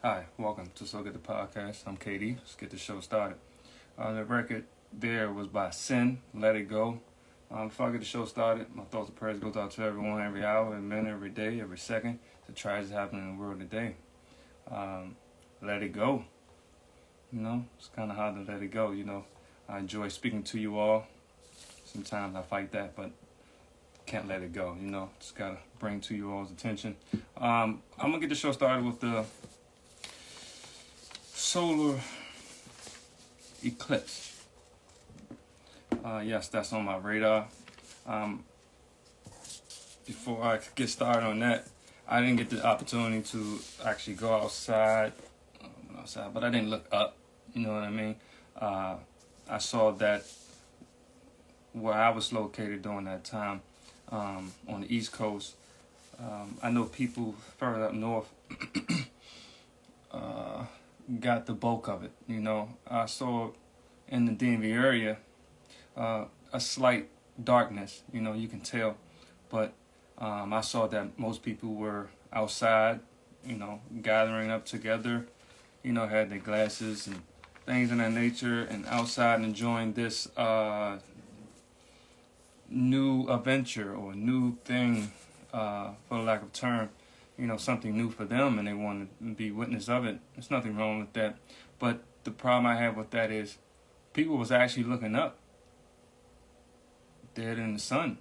Hi, welcome to So Good the Podcast. I'm KD. Let's get the show started. The record there was by Sin, Let It Go. Before I get the show started, my thoughts and prayers goes out to everyone every hour, every minute, every day, every second. The tragedies happening in the world today. Let it go. It's kind of hard to let it go. I enjoy speaking to you all. Sometimes I fight that, but can't let it go. Just gotta bring to you all's attention. I'm gonna get the show started with the solar eclipse. Yes, that's on my radar. Before I get started on that, I didn't get the opportunity to actually go outside, but I didn't look up. You know what I mean? I saw that where I was located during that time, on the East Coast. I know people further up north got the bulk of it. I saw in the DMV area a slight darkness. You can tell, but I saw that most people were outside, gathering up together, had their glasses and things of that nature, and outside enjoying this new adventure or new thing, for lack of term, something new for them, and they want to be witness of it. There's nothing wrong with that. But the problem I have with that is people was actually looking up dead in the sun,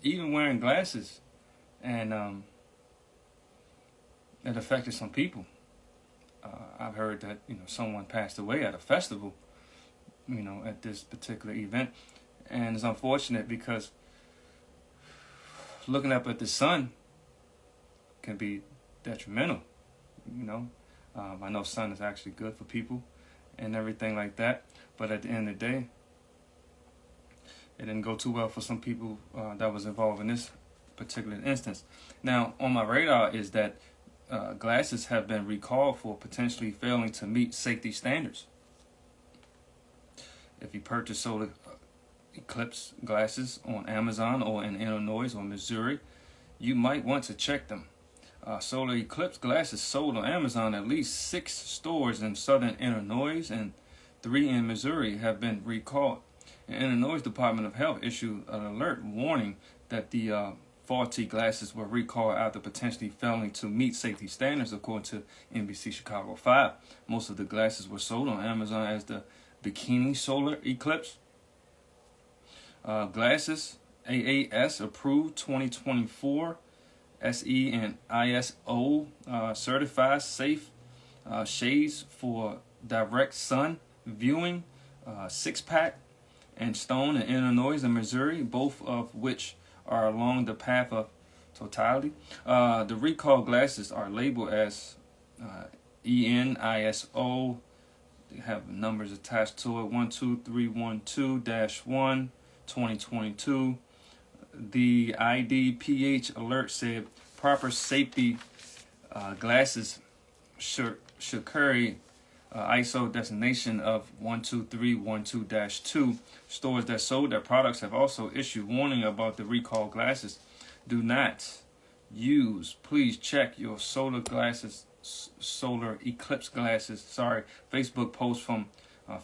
even wearing glasses, and it affected some people. I've heard that someone passed away at a festival, at this particular event, and it's unfortunate because looking up at the sun can be detrimental. I know sun is actually good for people and everything like that, but at the end of the day, it didn't go too well for some people that was involved in this particular instance. Now, on my radar is that glasses have been recalled for potentially failing to meet safety standards. If you purchase solar Eclipse glasses on Amazon or in Illinois or Missouri, you might want to check them. Solar Eclipse glasses sold on Amazon at least 6 stores in southern Illinois and 3 in Missouri have been recalled. The Illinois Department of Health issued an alert warning that the faulty glasses were recalled after potentially failing to meet safety standards, according to NBC Chicago 5. Most of the glasses were sold on Amazon as the Bikini Solar Eclipse. Glasses AAS approved 2024 SE and ISO certified safe shades for direct sun viewing, 6-pack and Stone in Illinois and Missouri, both of which are along the path of totality. The recall glasses are labeled as EN ISO. They have numbers attached to it, 12312-1 2022. The IDPH alert said proper safety glasses should carry ISO designation of 12312-2. Stores that sold their products have also issued warning about the recall glasses. Do not use. Please check your solar eclipse glasses. Facebook post from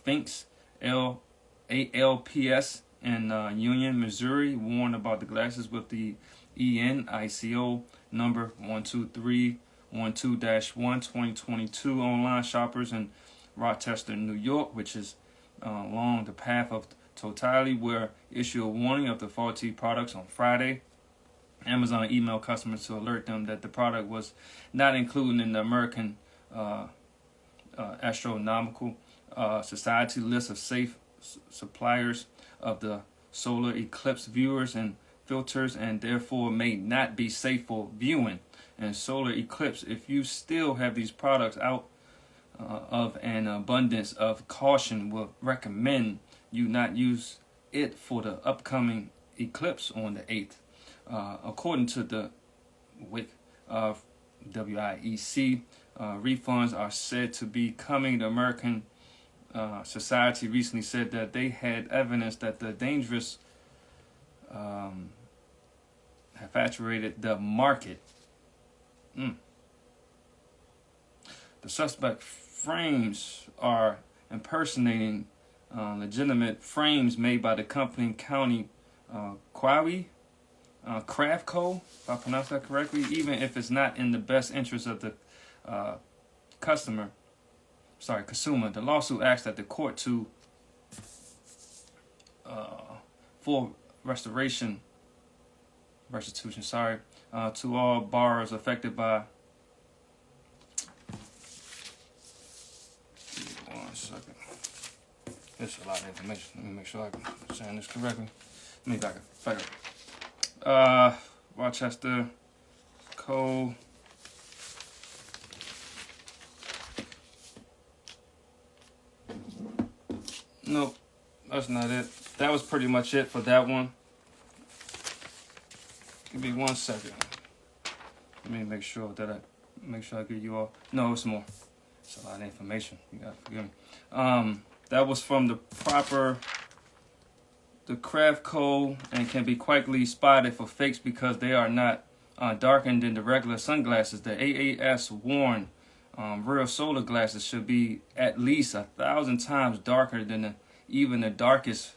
Finks ALPS in Union, Missouri, warned about the glasses with the EN-ICO number 12312-1 2022. Online shoppers in Rochester, New York, which is along the path of totality, were issued a warning of the faulty products on Friday. Amazon emailed customers to alert them that the product was not included in the American Astronomical Society list of safe suppliers of the solar eclipse viewers and filters, and therefore may not be safe for viewing. And solar eclipse, if you still have these products out of an abundance of caution, will recommend you not use it for the upcoming eclipse on the 8th. According to the WIC of WIEC, refunds are said to be coming. The American Society recently said that they had evidence that the dangerous have saturated the market. The suspect frames are impersonating legitimate frames made by the company County Quawi Craftco, if I pronounce that correctly, even if it's not in the best interest of the consumer. The lawsuit asked that the court to for restitution, to all borrowers affected by. One second. There's a lot of information. Let me make sure I'm saying this correctly. Let me back up. Rochester Code. Nope, that's not it. That was pretty much it for that one. Give me 1 second. Let me make sure I give you all. No, it's more. It's a lot of information. You gotta forgive me. That was from the craft code, and can be quickly spotted for fakes because they are not darkened than the regular sunglasses. The AAS warned real solar glasses should be at least 1,000 times darker than even the darkest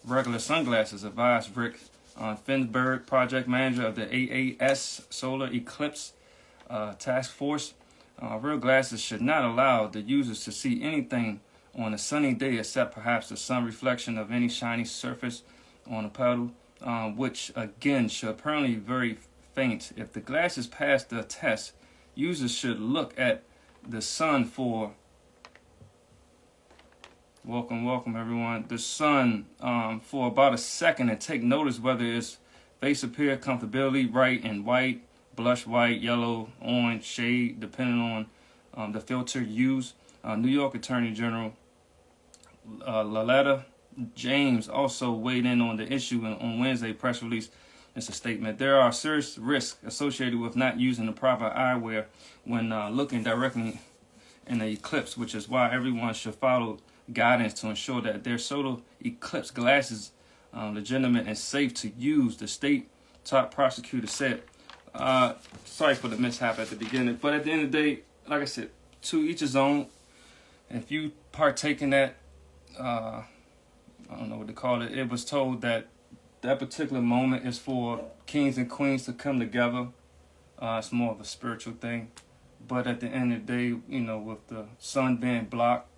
regular sunglasses, advised Rick Finsberg, project manager of the AAS Solar Eclipse Task Force. Real glasses should not allow the users to see anything on a sunny day except perhaps the sun reflection of any shiny surface on a puddle, which again should apparently be very faint. If the glasses pass the test, users should look at the sun for welcome everyone. The sun for about a second and take notice whether its face appear comfortably right and white, blush white, yellow, orange shade, depending on the filter used. New York Attorney General Loletta James also weighed in on the issue on Wednesday press release. It's a statement. There are serious risks associated with not using the proper eyewear when looking directly in the eclipse, which is why everyone should follow guidance to ensure that their solar eclipse glasses legitimate and safe to use, the state top prosecutor said. Sorry for the mishap at the beginning, but at the end of the day, like I said, to each his own. If you partake in that, I don't know what to call it. It was told that that particular moment is for kings and queens to come together. It's more of a spiritual thing. But at the end of the day, with the sun being blocked,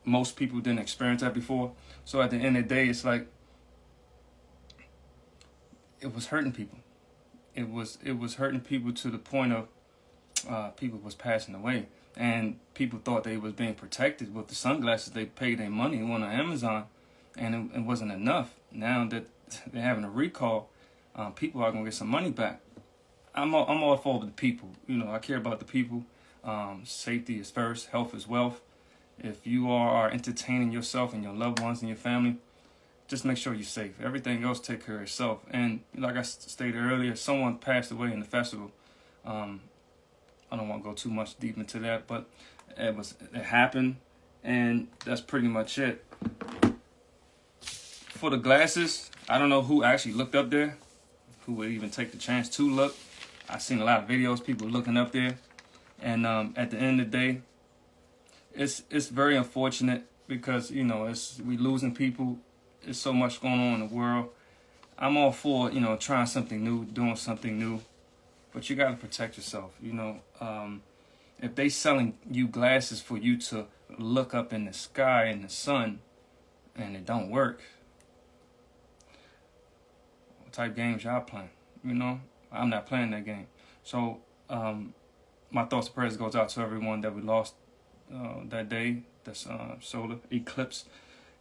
most people didn't experience that before. So at the end of the day, it's like it was hurting people. It was hurting people to the point of people was passing away, and people thought they was being protected with the sunglasses. They paid their money on Amazon, and it wasn't enough. Now that they're having a recall, people are gonna get some money back. I'm all for the people. I care about the people. Safety is first. Health is wealth. If you are entertaining yourself and your loved ones and your family, just make sure you're safe. Everything else, take care of yourself. And like I stated earlier, someone passed away in the festival. I don't want to go too much deep into that, but it happened, and that's pretty much it. For the glasses, I don't know who actually looked up there, who would even take the chance to look. I've seen a lot of videos, people looking up there, and at the end of the day, it's very unfortunate because we losing people. There's so much going on in the world. I'm all for trying something new, doing something new, but you gotta protect yourself. If they selling you glasses for you to look up in the sky in the sun, and it don't work, what type games y'all playing? I'm not playing that game. So my thoughts and prayers goes out to everyone that we lost that day. That's solar eclipse.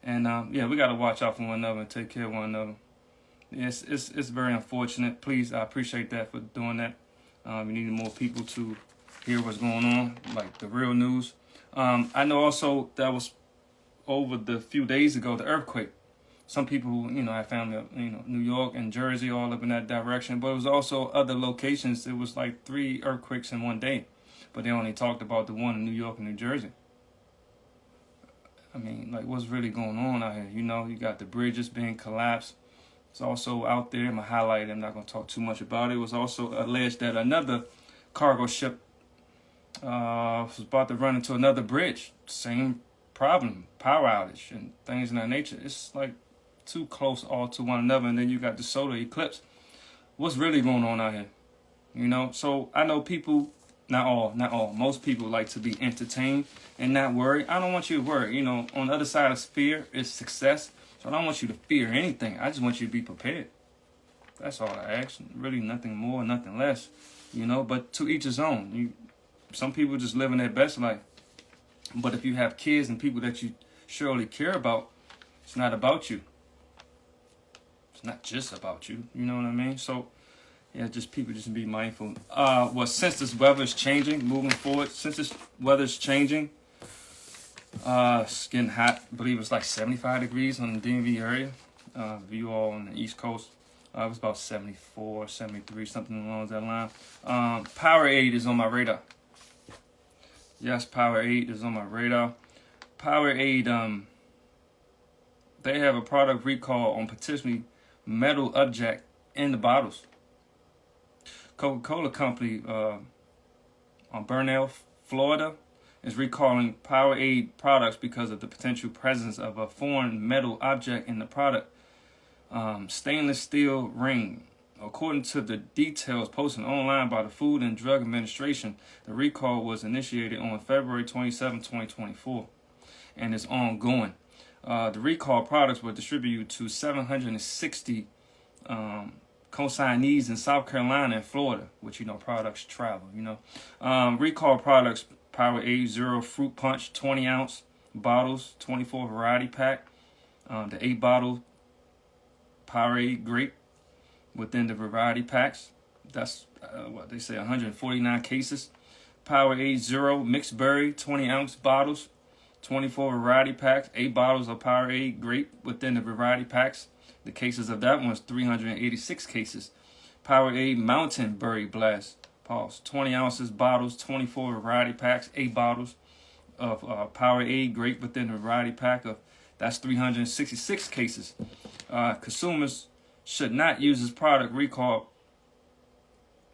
And we got to watch out for one another and take care of one another. It's very unfortunate. Please, I appreciate that for doing that. We need more people to hear what's going on, like the real news. I know also that was over the few days ago, the earthquake. Some people, have family up, New York and Jersey, all up in that direction. But it was also other locations. It was like 3 earthquakes in one day. But they only talked about the one in New York and New Jersey. I mean, like, what's really going on out here? You got the bridges being collapsed. It's also out there. I'm going to highlight it. I'm not going to talk too much about it. It was also alleged that another cargo ship Was about to run into another bridge. Same problem, power outage and things in that nature. It's like too close all to one another. And then you got the solar eclipse. What's really going on out here? You know, so I know people, not all, most people like to be entertained and not worry. I don't want you to worry. You know, on the other side of fear is success. So I don't want you to fear anything. I just want you to be prepared. That's all I ask. Really nothing more, nothing less. You know, but to each his own. Some people just living their best life. But if you have kids and people that you surely care about, it's not about you. It's not just about you. You know what I mean? So, yeah, just people just be mindful. Well, since this weather is changing, moving forward, since this weather is changing, it's getting hot. I believe it's like 75 degrees on the DMV area. You all on the East Coast. It was about 74, 73, something along that line. Powerade is on my radar. Yes, Powerade is on my radar. Powerade, they have a product recall on potentially metal object in the bottles. Coca-Cola Company on Burnell, Florida, is recalling Powerade products because of the potential presence of a foreign metal object in the product. Stainless steel ring. According to the details posted online by the Food and Drug Administration, the recall was initiated on February 27, 2024, and is ongoing. The recall products were distributed to 760 consignees in South Carolina and Florida, which, you know, products travel, you know. Recall products, Powerade Zero Fruit Punch, 20-ounce bottles, 24 variety pack. The 8-bottle Powerade Grape within the variety packs. That's what they say, 149 cases. Powerade Zero Mixed Berry, 20-ounce bottles, 24 variety packs. 8 bottles of Powerade Grape within the variety packs. The cases of that one's 386 cases. Powerade Mountain Berry Blast, 20 ounces bottles, 24 variety packs. 8 bottles of Powerade Grape within the variety pack of that's 366 cases. Consumers should not use this product. Recall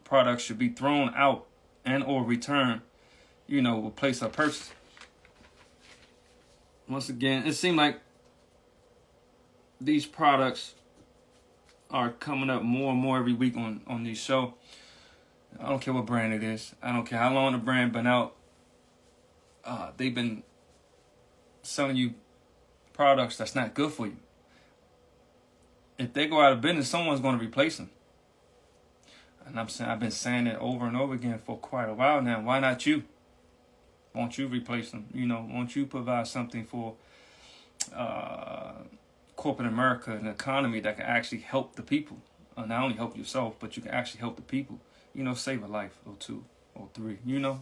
products should be thrown out and or returned, you know, with place of purchase. Once again, it seemed like these products are coming up more and more every week on these show. I don't care what brand it is. I don't care how long the brand been out. They've been selling you products that's not good for you. If they go out of business, someone's going to replace them. And I've been saying it over and over again for quite a while now. Why not you? Won't you replace them? You know, won't you provide something for corporate America, an economy that can actually help the people? Not only help yourself, but you can actually help the people. You know, save a life or two or three. You know,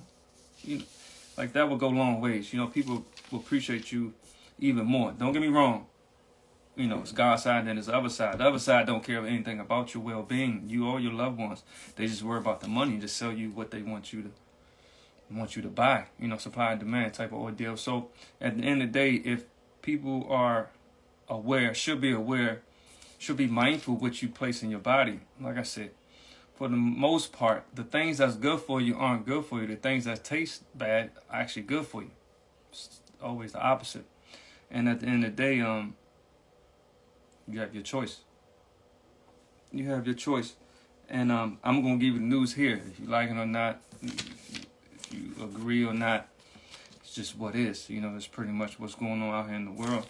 like that will go long ways. You know, people will appreciate you even more. Don't get me wrong. You know, it's God's side and then it's the other side. The other side don't care anything about your well-being, you or your loved ones. They just worry about the money to sell you what they want you to buy. You know, supply and demand type of ordeal. So at the end of the day, if people are aware, should be mindful what you place in your body. Like I said, for the most part, the things that's good for you aren't good for you. The things that taste bad are actually good for you. It's always the opposite. And at the end of the day, you have your choice. You have your choice. And I'm going to give you the news here. If you like it or not, if you agree or not, it's just what is. You know, it's pretty much what's going on out here in the world.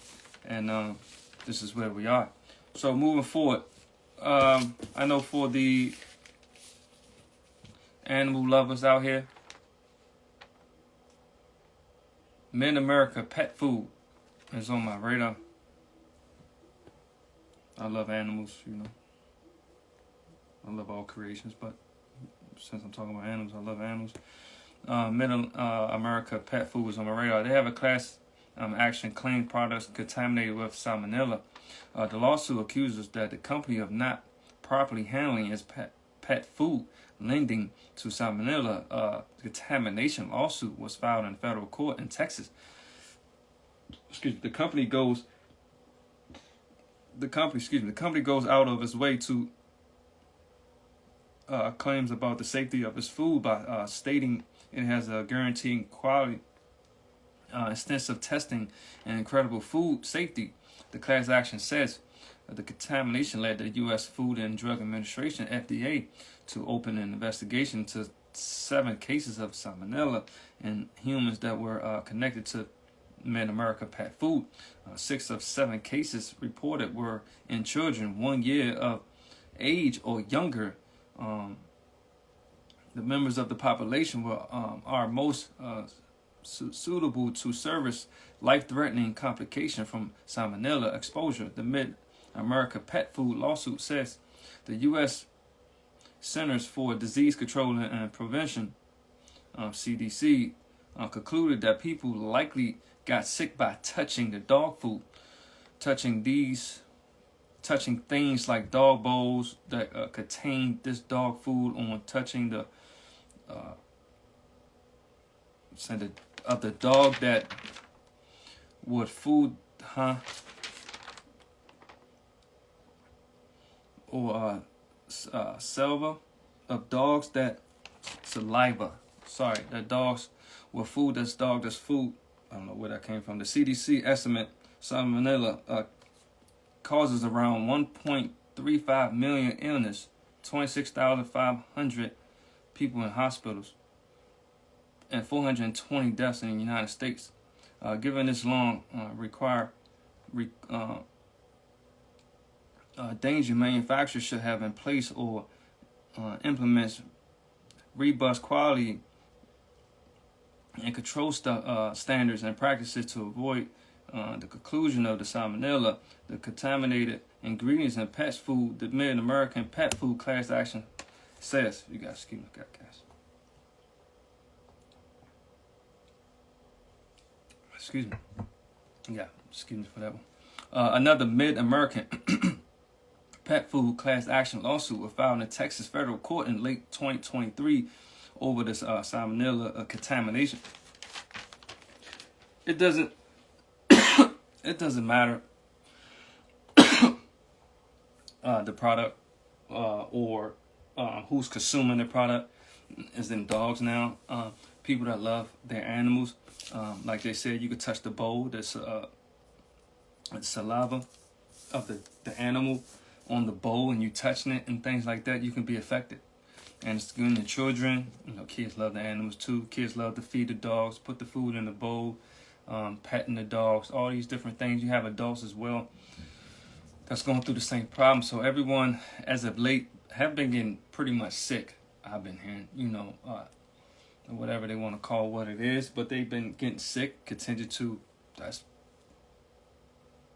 And this is where we are. So moving forward, I know for the animal lovers out here, Men America pet food is on my radar. I love animals, you know. I love all creations, but since I'm talking about animals, I love animals. Men America pet food is on my radar. They have a class action claim products contaminated with salmonella. The lawsuit accuses that the company of not properly handling its pet food, lending to salmonella. Contamination lawsuit was filed in federal court in Texas. The company goes out of its way to claims about the safety of its food by stating it has a guaranteed quality, extensive testing, and incredible food safety. The class action says the contamination led the U.S. Food and Drug Administration (FDA) to open an investigation to 7 cases of salmonella in humans that were connected to Mid-America pet food. 6 of 7 cases reported were in children 1 year of age or younger. The members of the population are most suitable to service life-threatening complication from salmonella exposure. The Mid-America pet food lawsuit says the U.S. Centers for Disease Control and Prevention, CDC, concluded that people likely got sick by touching the dog food, touching things like dog bowls that contain this dog food, on touching the of the dog that would food, or saliva of dogs that saliva. Sorry, that dogs with food that's food. I don't know where that came from. The CDC estimate salmonella causes around 1.35 million illness, 26,500 people in hospitals, and 420 deaths in the United States. Given this long danger, manufacturers should have in place or implements robust quality and control standards and practices to avoid the conclusion of the salmonella, the contaminated ingredients in pet food. The Mid-American pet food class action says, you guys, excuse me, guys. Excuse me. Yeah, excuse me for that one. Another Mid-American pet food class action lawsuit was filed in Texas federal court in late 2023 over this salmonella contamination. It doesn't matter the product or who's consuming the product. Is in dogs now. People that love their animals. Like they said, you could touch the bowl, the saliva of the animal on the bowl, and you touching it and things like that, you can be affected. And it's good in the children. Kids love the animals too. Kids love to feed the dogs, put the food in the bowl, petting the dogs, all these different things. You have adults as well that's going through the same problem. So everyone, as of late, have been getting pretty much sick. I've been hearing, whatever they want to call what it is, but they've been getting sick, continue to. That's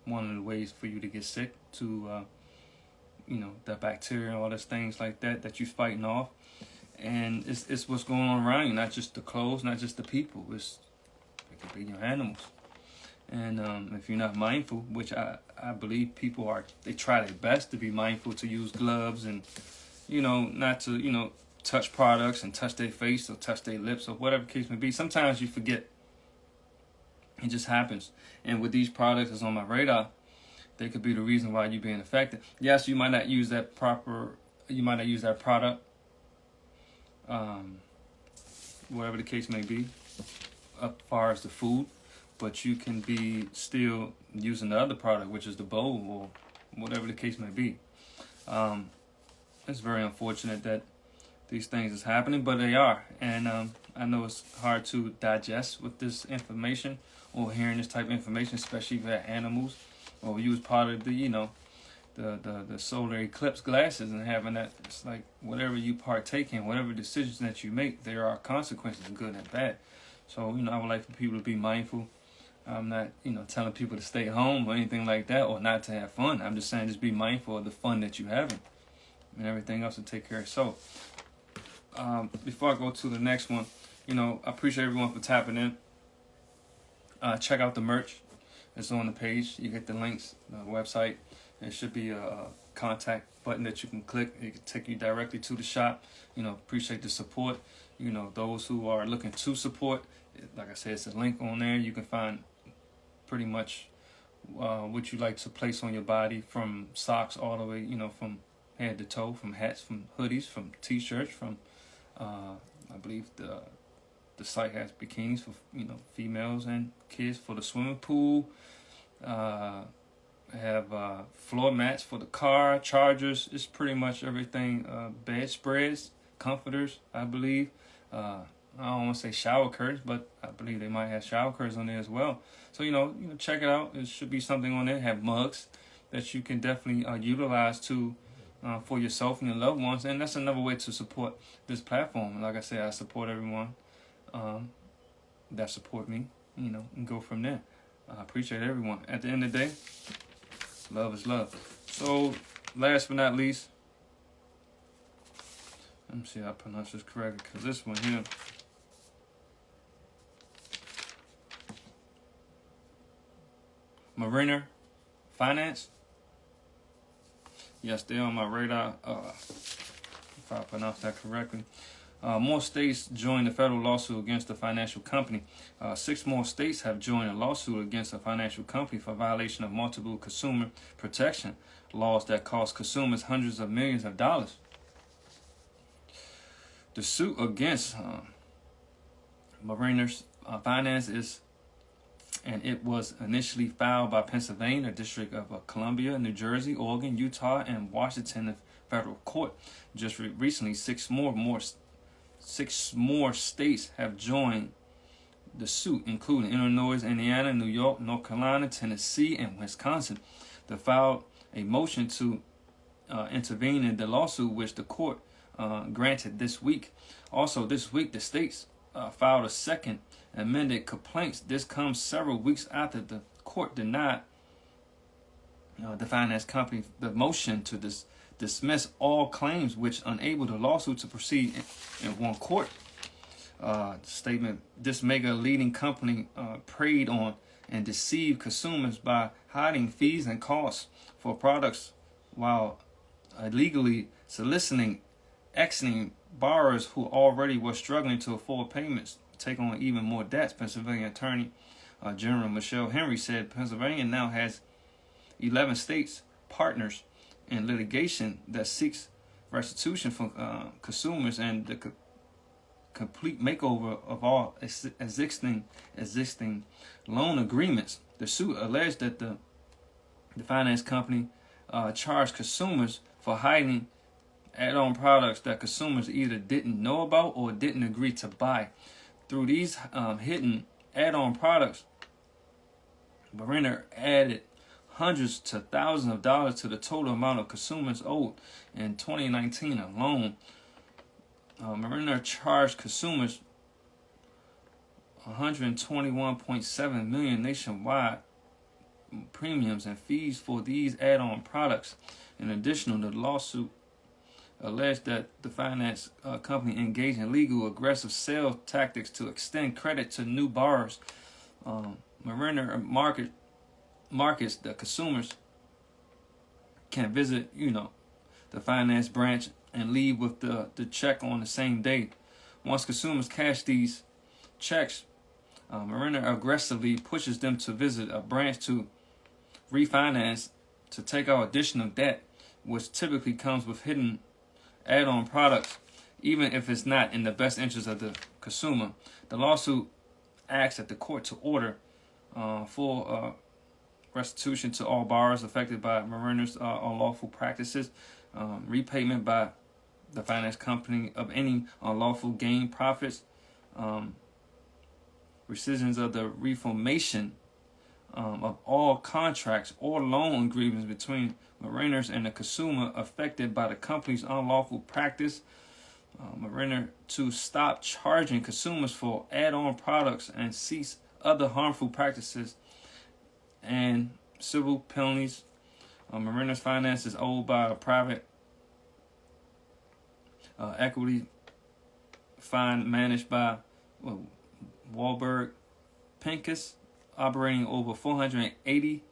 one of the ways for you to get sick, to the bacteria, all those things like that you're fighting off. And it's what's going on around you, not just the clothes, not just the people. It could be your animals. And if you're not mindful, which I believe people are, they try their best to be mindful, to use gloves and, not to, touch products and touch their face or touch their lips or whatever the case may be. Sometimes you forget. It just happens. And with these products that's on my radar, they could be the reason why you're being affected. Yes, you might not use that product, whatever the case may be, as far as the food, but you can be still using the other product, which is the bowl or whatever the case may be. It's very unfortunate that these things is happening, but they are. And I know it's hard to digest with this information or hearing this type of information, especially if you have animals or you was part of the, the solar eclipse glasses and having that. It's like whatever you partake in, whatever decisions that you make, there are consequences, good and bad. So, I would like for people to be mindful. I'm not, telling people to stay home or anything like that or not to have fun. I'm just saying just be mindful of the fun that you're having and everything else will take care of itself. Before I go to the next one, I appreciate everyone for tapping in. Check out the merch. It's on the page. You get the links, the website. There should be a contact button that you can click. It can take you directly to the shop. Appreciate the support. Those who are looking to support, like I said, it's a link on there. You can find pretty much what you like to place on your body, from socks all the way, from head to toe, from hats, from hoodies, from t-shirts, from I believe the site has bikinis for females and kids for the swimming pool. Have floor mats for the car, chargers. It's pretty much everything. Bedspreads, comforters, I believe. I don't want to say shower curtains, but I believe they might have shower curtains on there as well. So check it out. It should be something on there. Have mugs that you can definitely utilize to for yourself and your loved ones, and that's another way to support this platform. Like I said, I support everyone that support me. And go from there. I appreciate everyone. At the end of the day, love is love. So, last but not least, let me see how I pronounce this correctly, because this one here, Mariner Finance. Yes, they're on my radar, if I pronounce that correctly. More states joined the federal lawsuit against the financial company. 6 more states have joined a lawsuit against a financial company for violation of multiple consumer protection laws that cost consumers hundreds of millions of dollars. The suit against Mariner's Finance it was initially filed by Pennsylvania, District of Columbia, New Jersey, Oregon, Utah, and Washington federal court. Just recently, 6 more states have joined the suit, including Illinois, Indiana, New York, North Carolina, Tennessee, and Wisconsin. They filed a motion to intervene in the lawsuit, which the court granted this week. Also, this week, the states filed a second amended complaints. This comes several weeks after the court denied the finance company the motion to dismiss all claims, which enabled the lawsuit to proceed in one court. Statement: this mega leading company preyed on and deceived consumers by hiding fees and costs for products while illegally soliciting borrowers who already were struggling to afford payments, take on even more debts. Pennsylvania Attorney General Michelle Henry said Pennsylvania now has 11 states partners in litigation that seeks restitution from consumers and the complete makeover of all existing loan agreements. The suit alleged that the finance company charged consumers for hiding add-on products that consumers either didn't know about or didn't agree to buy. Through these hidden add-on products, Mariner added hundreds to thousands of dollars to the total amount of consumers owed. In 2019 alone, Mariner charged consumers $121.7 million nationwide premiums and fees for these add-on products. In addition, the lawsuit alleged that the finance company engaged in illegal, aggressive sales tactics to extend credit to new borrowers. Mariner markets that consumers can visit, the finance branch and leave with the check on the same day. Once consumers cash these checks, Mariner aggressively pushes them to visit a branch to refinance, to take out additional debt, which typically comes with hidden add-on products, even if it's not in the best interest of the consumer. The lawsuit asks that the court to order full restitution to all borrowers affected by Mariner's unlawful practices, repayment by the finance company of any unlawful gain profits, rescissions of the reformation of all contracts or loan agreements between Mariners and the consumer affected by the company's unlawful practice. Mariner to stop charging consumers for add-on products and cease other harmful practices and civil penalties. Mariner's Finance is owned by a private equity fund managed by Wahlberg Pincus, operating over 480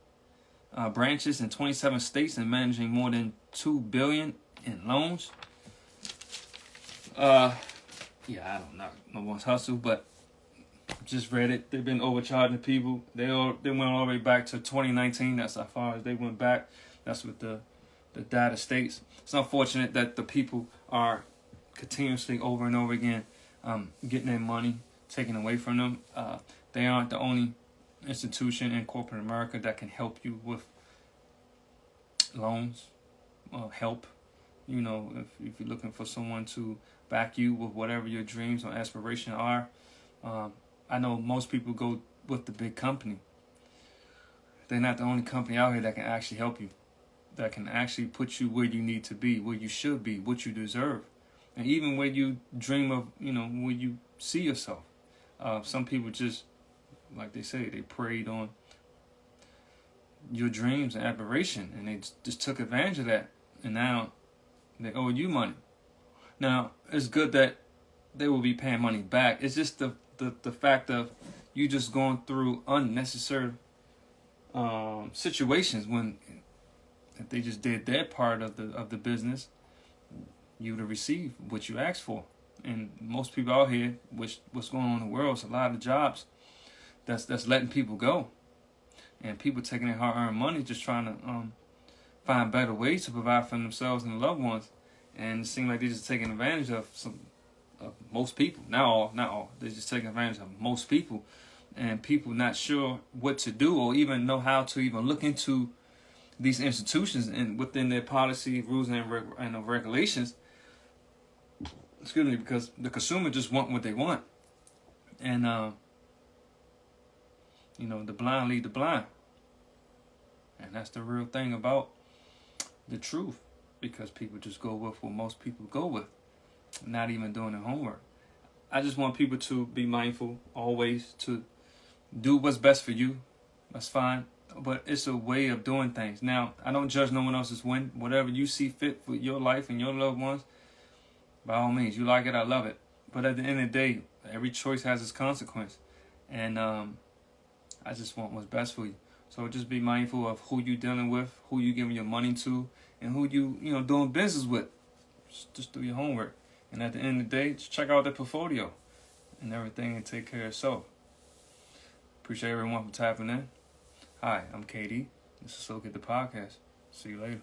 branches in 27 states and managing more than $2 billion in loans. I don't know no one's hustle, but just read it. They've been overcharging people. They went all the way back to 2019. That's how far as they went back. That's what the the data states. It's unfortunate that the people are continuously over and over again getting their money taken away from them. They aren't the only institution in corporate America that can help you with loans, help. You know, if you're looking for someone to back you with whatever your dreams or aspirations are, I know most people go with the big company. They're not the only company out here that can actually help you, that can actually put you where you need to be, where you should be, what you deserve, and even where you dream of, you know, where you see yourself. Some people just, like they say, they preyed on your dreams and aspiration, and they just took advantage of that, and now they owe you money. Now, it's good that they will be paying money back. It's just the fact of you just going through unnecessary situations when if they just did their part of the business, you would have received what you asked for. And most people out here, what's going on in the world, is a lot of jobs that's letting people go, and people taking their hard-earned money just trying to find better ways to provide for themselves and their loved ones. And it seems like they're just taking advantage of most people. Not all. They're just taking advantage of most people, and people not sure what to do or even know how to even look into these institutions and within their policy, rules, and regulations. Excuse me, because the consumer just want what they want, and you know, the blind lead the blind, and that's the real thing about the truth. Because people just go with what most people go with, not even doing their homework. I just want people to be mindful always to do what's best for you. That's fine, but it's a way of doing things. Now, I don't judge no one else's win. Whatever you see fit for your life and your loved ones, by all means, you like it, I love it. But at the end of the day, every choice has its consequence, and I just want what's best for you. So just be mindful of who you're dealing with, who you're giving your money to, and who you doing business with. Just do your homework. And at the end of the day, just check out their portfolio and everything and take care of yourself. Appreciate everyone for tapping in. Hi, I'm KD. This is So Get the Podcast. See you later.